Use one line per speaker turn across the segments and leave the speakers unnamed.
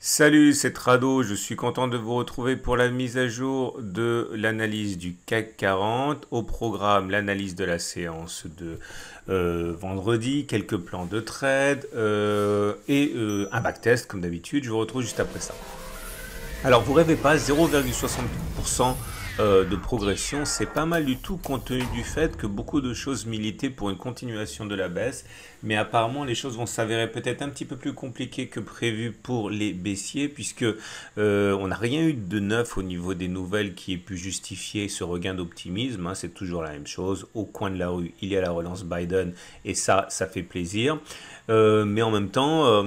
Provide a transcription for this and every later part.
Salut, c'est Trado, je suis content de vous retrouver pour la mise à jour de l'analyse du CAC 40. Au programme, l'analyse de la séance de vendredi, quelques plans de trade et un backtest comme d'habitude. Je vous retrouve juste après ça. Alors, vous rêvez pas, 0,60% de progression, c'est pas mal du tout compte tenu du fait que beaucoup de choses militaient pour une continuation de la baisse, mais apparemment les choses vont s'avérer peut-être un petit peu plus compliquées que prévu pour les baissiers, puisque on n'a rien eu de neuf au niveau des nouvelles qui ait pu justifier ce regain d'optimisme, hein. C'est toujours la même chose, au coin de la rue, il y a la relance Biden, et ça fait plaisir. Mais en même temps,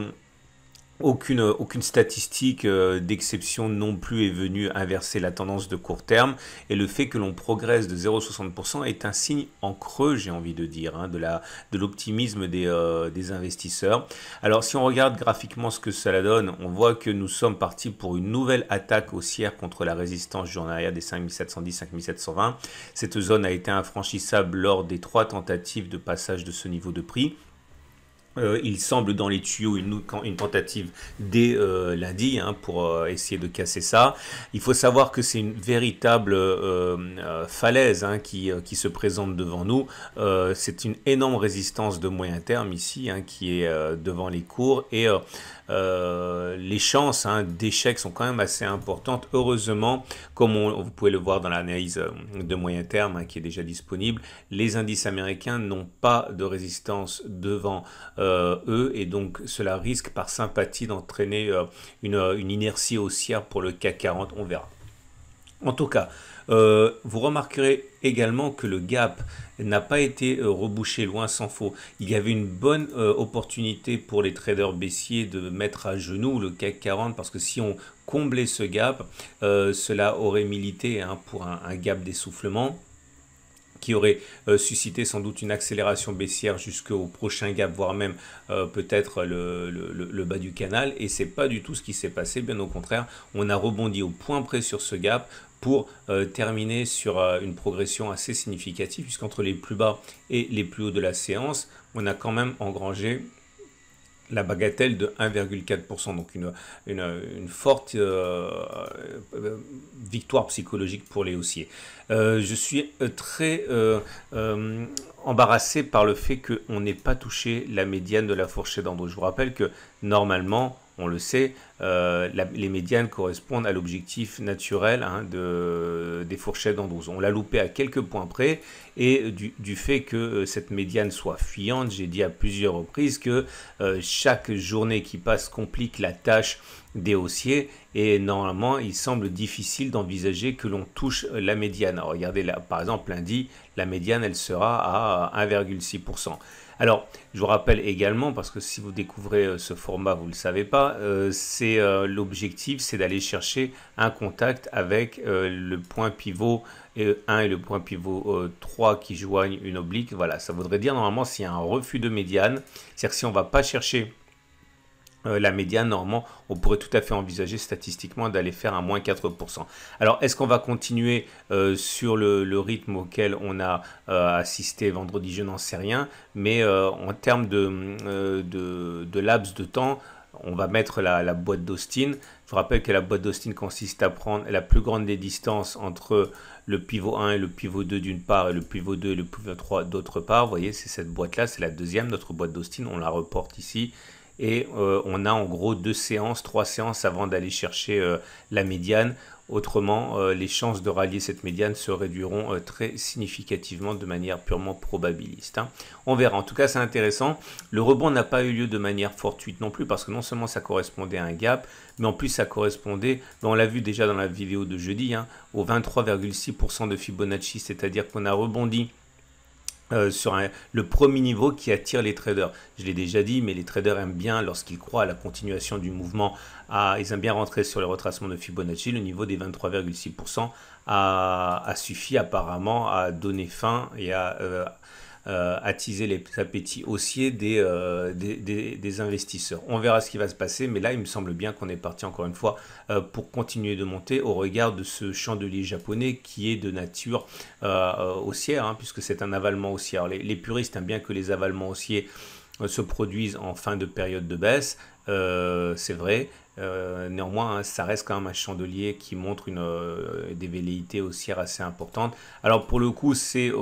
aucune statistique d'exception non plus est venue inverser la tendance de court terme, et le fait que l'on progresse de 0,60% est un signe en creux, j'ai envie de dire, hein, de l'optimisme des investisseurs. Alors si on regarde graphiquement ce que cela donne, on voit que nous sommes partis pour une nouvelle attaque haussière contre la résistance journalière des 5710-5720. Cette zone a été infranchissable lors des 3 tentatives de passage de ce niveau de prix. Il semble dans les tuyaux une tentative dès lundi, hein, pour essayer de casser ça. Il faut savoir que c'est une véritable falaise, hein, qui se présente devant nous. C'est une énorme résistance de moyen terme ici, hein, qui est devant les cours, et les chances, hein, d'échec sont quand même assez importantes. Heureusement, comme vous pouvez le voir dans l'analyse de moyen terme, hein, qui est déjà disponible, les indices américains n'ont pas de résistance devant eux, et donc cela risque par sympathie d'entraîner une inertie haussière pour le CAC 40, on verra. En tout cas, vous remarquerez également que le gap n'a pas été rebouché, loin s'en faut. Il y avait une bonne opportunité pour les traders baissiers de mettre à genoux le CAC 40, parce que si on comblait ce gap, cela aurait milité, hein, pour un gap d'essoufflement qui aurait suscité sans doute une accélération baissière jusqu'au prochain gap, voire même peut-être le bas du canal. Et c'est pas du tout ce qui s'est passé, bien au contraire, on a rebondi au point près sur ce gap pour terminer sur une progression assez significative, puisqu'entre les plus bas et les plus hauts de la séance, on a quand même engrangé la bagatelle de 1,4%, donc une forte victoire psychologique pour les haussiers. Je suis très embarrassé par le fait qu'on n'ait pas touché la médiane de la fourchette d'en haut. Je vous rappelle que normalement, on le sait, les médianes correspondent à l'objectif naturel, hein, des fourchettes d'en 12. On l'a loupé à quelques points près, et du fait que cette médiane soit fuyante, j'ai dit à plusieurs reprises que chaque journée qui passe complique la tâche des haussiers, et normalement il semble difficile d'envisager que l'on touche la médiane. Alors, regardez là, par exemple lundi, la médiane elle sera à 1,6%. Alors, je vous rappelle également, parce que si vous découvrez ce format, vous ne le savez pas, l'objectif, c'est d'aller chercher un contact avec le point pivot 1 et le point pivot 3 qui joignent une oblique. Voilà, ça voudrait dire normalement s'il y a un refus de médiane, c'est-à-dire que si on ne va pas chercher la médiane, normalement, on pourrait tout à fait envisager statistiquement d'aller faire un moins 4%. Alors, est-ce qu'on va continuer sur le rythme auquel on a assisté vendredi? Je n'en sais rien, mais en termes de laps de temps, on va mettre la boîte d'Austin. Je vous rappelle que la boîte d'Austin consiste à prendre la plus grande des distances entre le pivot 1 et le pivot 2 d'une part, et le pivot 2 et le pivot 3 d'autre part. Vous voyez, c'est cette boîte-là, c'est la deuxième, notre boîte d'Austin, on la reporte ici. Et on a en gros 2 séances, 3 séances avant d'aller chercher la médiane. Autrement, les chances de rallier cette médiane se réduiront très significativement de manière purement probabiliste, hein. On verra. En tout cas, c'est intéressant. Le rebond n'a pas eu lieu de manière fortuite non plus, parce que non seulement ça correspondait à un gap, mais en plus ça correspondait, on l'a vu déjà dans la vidéo de jeudi, hein, au 23,6% de Fibonacci, c'est-à-dire qu'on a rebondi sur le premier niveau qui attire les traders. Je l'ai déjà dit, mais les traders aiment bien, lorsqu'ils croient à la continuation du mouvement, ils aiment bien rentrer sur le retracement de Fibonacci. Le niveau des 23,6% a suffi apparemment à donner fin et à attiser les appétits haussiers des investisseurs. On verra ce qui va se passer, mais là il me semble bien qu'on est parti encore une fois pour continuer de monter au regard de ce chandelier japonais qui est de nature haussière, hein, puisque c'est un avalement haussier. Alors, les puristes aiment bien que les avalements haussiers se produisent en fin de période de baisse, c'est vrai, Néanmoins, hein, ça reste quand même un chandelier qui montre des velléités haussières assez importantes. Alors pour le coup, c'est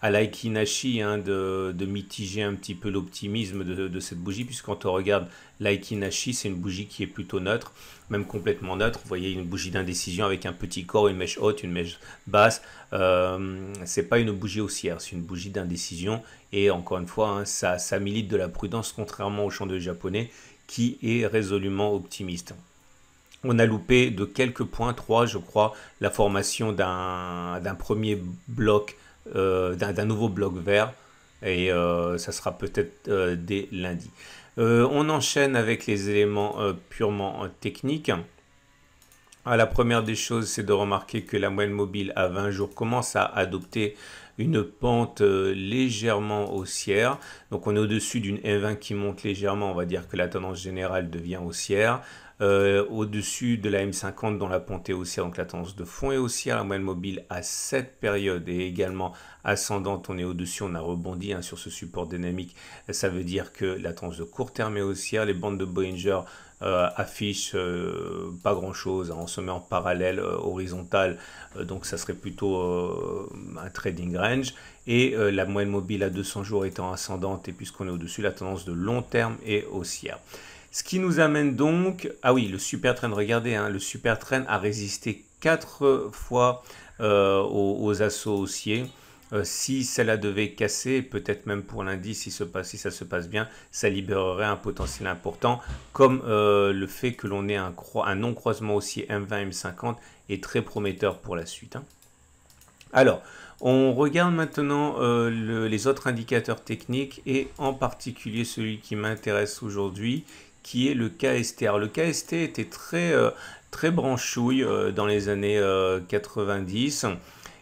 à l'Aiki Nashi hein, de mitiger un petit peu l'optimisme de cette bougie, puisque quand on regarde l'Aiki Nashi, c'est une bougie qui est plutôt neutre, même complètement neutre. Vous voyez une bougie d'indécision avec un petit corps, une mèche haute, une mèche basse. C'est pas une bougie haussière, c'est une bougie d'indécision. Et encore une fois, hein, ça milite de la prudence, contrairement au chandelier japonais, qui est résolument optimiste. On a loupé de quelques points, 3 je crois, la formation d'un premier bloc, d'un nouveau bloc vert, et ça sera peut-être dès lundi. On enchaîne avec les éléments purement techniques. La première des choses, c'est de remarquer que la moyenne mobile à 20 jours commence à adopter une pente légèrement haussière. Donc on est au-dessus d'une M20 qui monte légèrement, on va dire que la tendance générale devient haussière. Au-dessus de la M50 dont la pente est haussière, donc la tendance de fond est haussière. La moyenne mobile à cette période est également ascendante, on est au-dessus, on a rebondi hein, sur ce support dynamique. Ça veut dire que la tendance de court terme est haussière. Les bandes de Bollinger affichent pas grand chose, hein. On se met en parallèle horizontal, donc ça serait plutôt un trading range. Et la moyenne mobile à 200 jours étant ascendante, et puisqu'on est au-dessus, la tendance de long terme est haussière. Ce qui nous amène donc, ah oui, le super trend, regardez, hein, le super trend a résisté 4 fois aux assauts haussiers. Si cela devait casser, peut-être même pour lundi, si ça se passe bien, ça libérerait un potentiel important, comme le fait que l'on ait un non-croisement haussier M20, M50 est très prometteur pour la suite. Hein. Alors, on regarde maintenant les autres indicateurs techniques et en particulier celui qui m'intéresse aujourd'hui, qui est le KST. Alors, le KST était très branchouille dans les années 90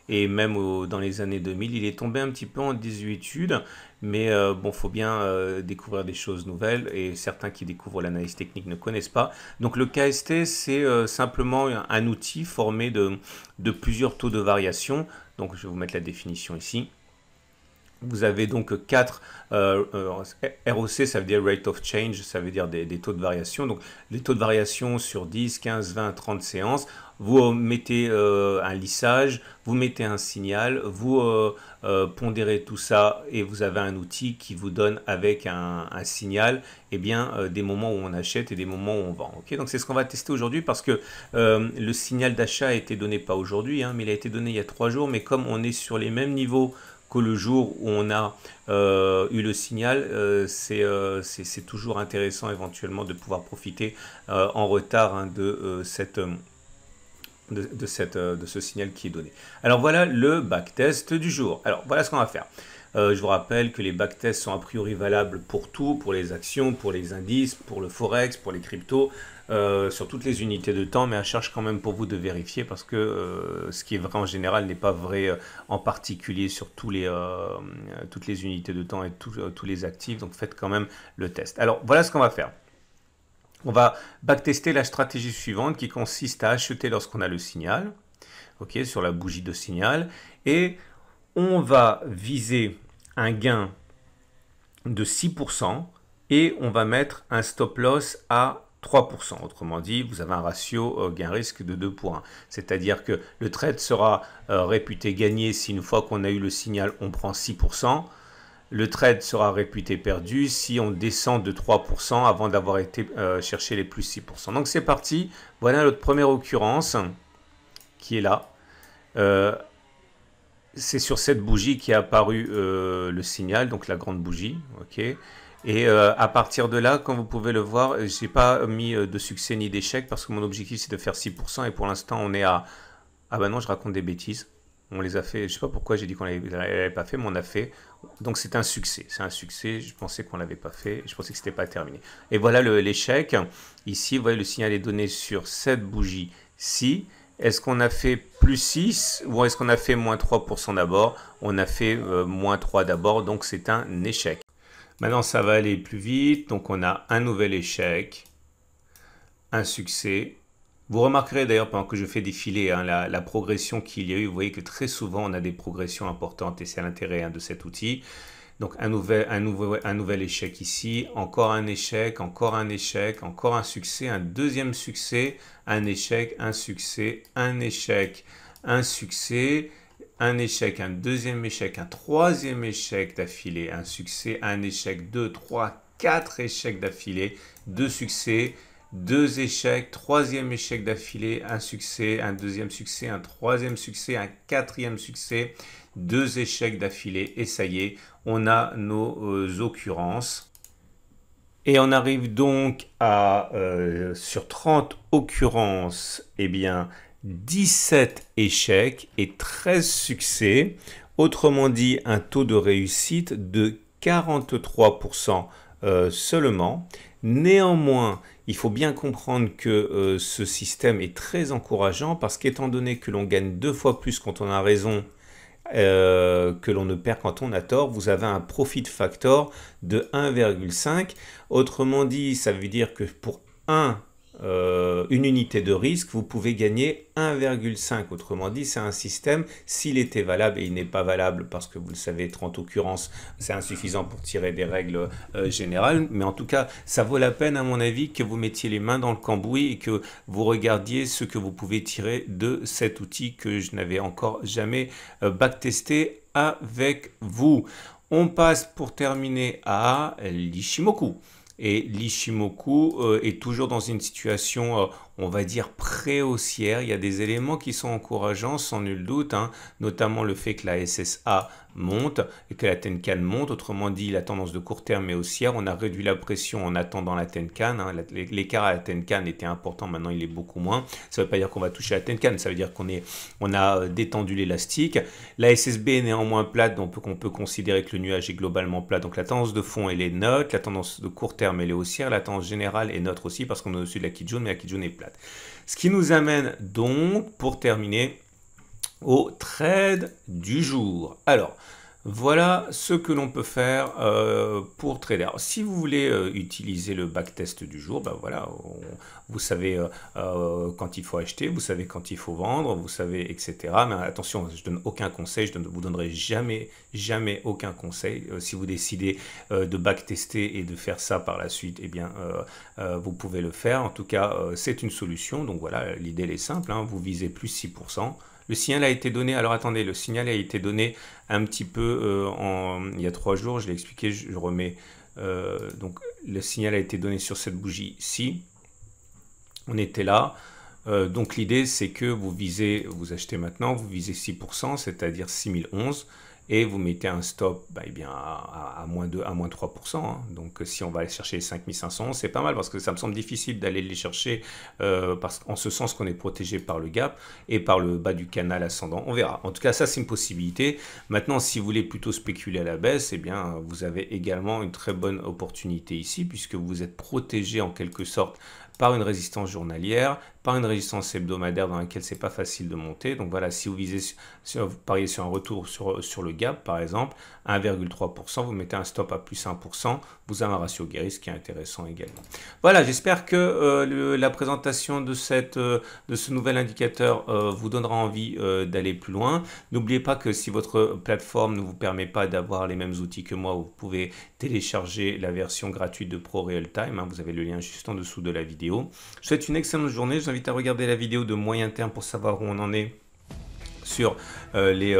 et même dans les années 2000. Il est tombé un petit peu en désuétude, mais bon, faut bien découvrir des choses nouvelles et certains qui découvrent l'analyse technique ne connaissent pas. Donc le KST, c'est simplement un outil formé de plusieurs taux de variation. Donc je vais vous mettre la définition ici. Vous avez donc 4 ROC, ça veut dire Rate of Change, ça veut dire des taux de variation. Donc les taux de variation sur 10, 15, 20, 30 séances. Vous mettez un lissage, vous mettez un signal, vous pondérez tout ça et vous avez un outil qui vous donne avec un signal eh bien, des moments où on achète et des moments où on vend. Okay, donc c'est ce qu'on va tester aujourd'hui parce que le signal d'achat a été donné, pas aujourd'hui, hein, mais il a été donné il y a 3 jours. Mais comme on est sur les mêmes niveaux que le jour où on a eu le signal, c'est toujours intéressant éventuellement de pouvoir profiter en retard hein, de ce signal qui est donné. Alors voilà le backtest du jour. Alors voilà ce qu'on va faire. Je vous rappelle que les backtests sont a priori valables pour tout, pour les actions, pour les indices, pour le forex, pour les cryptos, sur toutes les unités de temps, mais à charge quand même pour vous de vérifier parce que ce qui est vrai en général n'est pas vrai en particulier sur toutes les unités de temps et tous les actifs, donc faites quand même le test. Alors voilà ce qu'on va faire. On va backtester la stratégie suivante qui consiste à acheter lorsqu'on a le signal, okay, sur la bougie de signal, et on va viser un gain de 6% et on va mettre un stop loss à 3%. Autrement dit, vous avez un ratio gain-risque de 2 pour 1. C'est-à-dire que le trade sera réputé gagné si une fois qu'on a eu le signal, on prend 6%. Le trade sera réputé perdu si on descend de 3% avant d'avoir été chercher les plus 6%. Donc c'est parti. Voilà notre première occurrence qui est là. C'est sur cette bougie qui est apparu le signal, donc la grande bougie. Okay. Et à partir de là, comme vous pouvez le voir, je n'ai pas mis de succès ni d'échec parce que mon objectif c'est de faire 6% et pour l'instant on est à... Ah ben non, je raconte des bêtises. On les a fait, je ne sais pas pourquoi j'ai dit qu'on ne l'avait pas fait, mais on a fait. Donc c'est un succès, je pensais qu'on ne l'avait pas fait, je pensais que ce n'était pas terminé. Et voilà l'échec. Ici, vous voyez, le signal est donné sur cette bougie-ci. Est-ce qu'on a fait plus 6 ou est-ce qu'on a fait moins 3% d'abord? On a fait moins 3 d'abord, donc c'est un échec. Maintenant, ça va aller plus vite. Donc on a un nouvel échec, un succès. Vous remarquerez d'ailleurs pendant que je fais défiler hein, la progression qu'il y a eu, vous voyez que très souvent on a des progressions importantes et c'est l'intérêt hein, de cet outil. Donc un nouvel échec ici, encore un échec, encore un échec, encore un succès, un deuxième succès, un échec, un succès, un échec, un succès, un échec, un deuxième échec, un troisième échec d'affilée, un succès, un échec, 2, 3, 4 échecs d'affilée, 2 succès, 2 échecs, troisième échec d'affilée, un succès, un deuxième succès, un troisième succès, un quatrième succès, 2 échecs d'affilée et ça y est, on a nos occurrences. Et on arrive donc à, sur 30 occurrences, eh bien, 17 échecs et 13 succès. Autrement dit, un taux de réussite de 43% seulement. Néanmoins, il faut bien comprendre que ce système est très encourageant parce qu'étant donné que l'on gagne 2 fois plus quand on a raison que l'on ne perd quand on a tort, vous avez un profit factor de 1,5. Autrement dit, ça veut dire que pour une unité de risque, vous pouvez gagner 1,5. Autrement dit, c'est un système, s'il était valable, et il n'est pas valable parce que vous le savez, 30 occurrences, c'est insuffisant pour tirer des règles générales, mais en tout cas, ça vaut la peine à mon avis que vous mettiez les mains dans le cambouis et que vous regardiez ce que vous pouvez tirer de cet outil que je n'avais encore jamais backtesté avec vous. On passe pour terminer à l'Ishimoku. Et l'Ishimoku est toujours dans une situation, on va dire, pré-haussière. Il y a des éléments qui sont encourageants, sans nul doute, hein, notamment le fait que la SSA monte et que la Tenkan monte. Autrement dit, la tendance de court terme est haussière. On a réduit la pression en attendant la Tenkan. Hein. L'écart à la Tenkan était important, maintenant il est beaucoup moins. Ça ne veut pas dire qu'on va toucher la Tenkan, ça veut dire on a détendu l'élastique. La SSB est néanmoins plate, donc on peut considérer que le nuage est globalement plat. Donc la tendance de fond, elle est neutre. La tendance de court terme, elle est haussière. La tendance générale est neutre aussi parce qu'on est au-dessus de la Kijun, mais la Kijun est plate. Ce qui nous amène donc, pour terminer, au trade du jour. Alors, voilà ce que l'on peut faire pour trader. Alors, si vous voulez utiliser le backtest du jour, ben voilà, vous savez quand il faut acheter, vous savez quand il faut vendre, vous savez, etc. Mais attention, je ne donne aucun conseil, je ne vous donnerai jamais aucun conseil. Si vous décidez de backtester et de faire ça par la suite, eh bien, vous pouvez le faire. En tout cas, c'est une solution. Donc voilà, l'idée elle est simple, hein, vous visez plus 6%. Le signal a été donné, alors attendez, le signal a été donné un petit peu il y a 3 jours, je l'ai expliqué, je remets, donc le signal a été donné sur cette bougie-ci, on était là, donc l'idée c'est que vous achetez maintenant, vous visez 6%, c'est-à-dire 6011, et vous mettez un stop eh bien, à moins 3%. Hein. Donc si on va aller chercher les 5500, c'est pas mal parce que ça me semble difficile d'aller les chercher en ce sens qu'on est protégé par le gap et par le bas du canal ascendant. On verra. En tout cas, ça c'est une possibilité. Maintenant, si vous voulez plutôt spéculer à la baisse, eh bien, vous avez également une très bonne opportunité ici puisque vous êtes protégé en quelque sorte par une résistance journalière, par une résistance hebdomadaire dans laquelle c'est pas facile de monter. Donc voilà, si vous pariez sur un retour sur le gap, par exemple, 1,3%, vous mettez un stop à plus 1%, vous avez un ratio guérisse qui est intéressant également. Voilà, j'espère que la présentation de ce nouvel indicateur vous donnera envie d'aller plus loin. N'oubliez pas que si votre plateforme ne vous permet pas d'avoir les mêmes outils que moi, vous pouvez télécharger la version gratuite de Pro Real Time. Hein, vous avez le lien juste en dessous de la vidéo. Je vous souhaite une excellente journée. Je vous invite à regarder la vidéo de moyen terme pour savoir où on en est sur les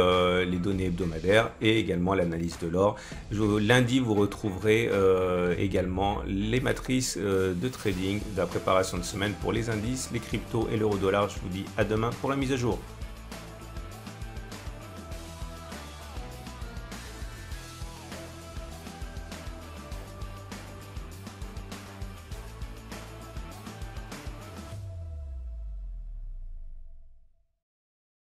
données hebdomadaires et également l'analyse de l'or. Lundi, vous retrouverez également les matrices de trading, de la préparation de semaine pour les indices, les cryptos et l'euro-dollar. Je vous dis à demain pour la mise à jour.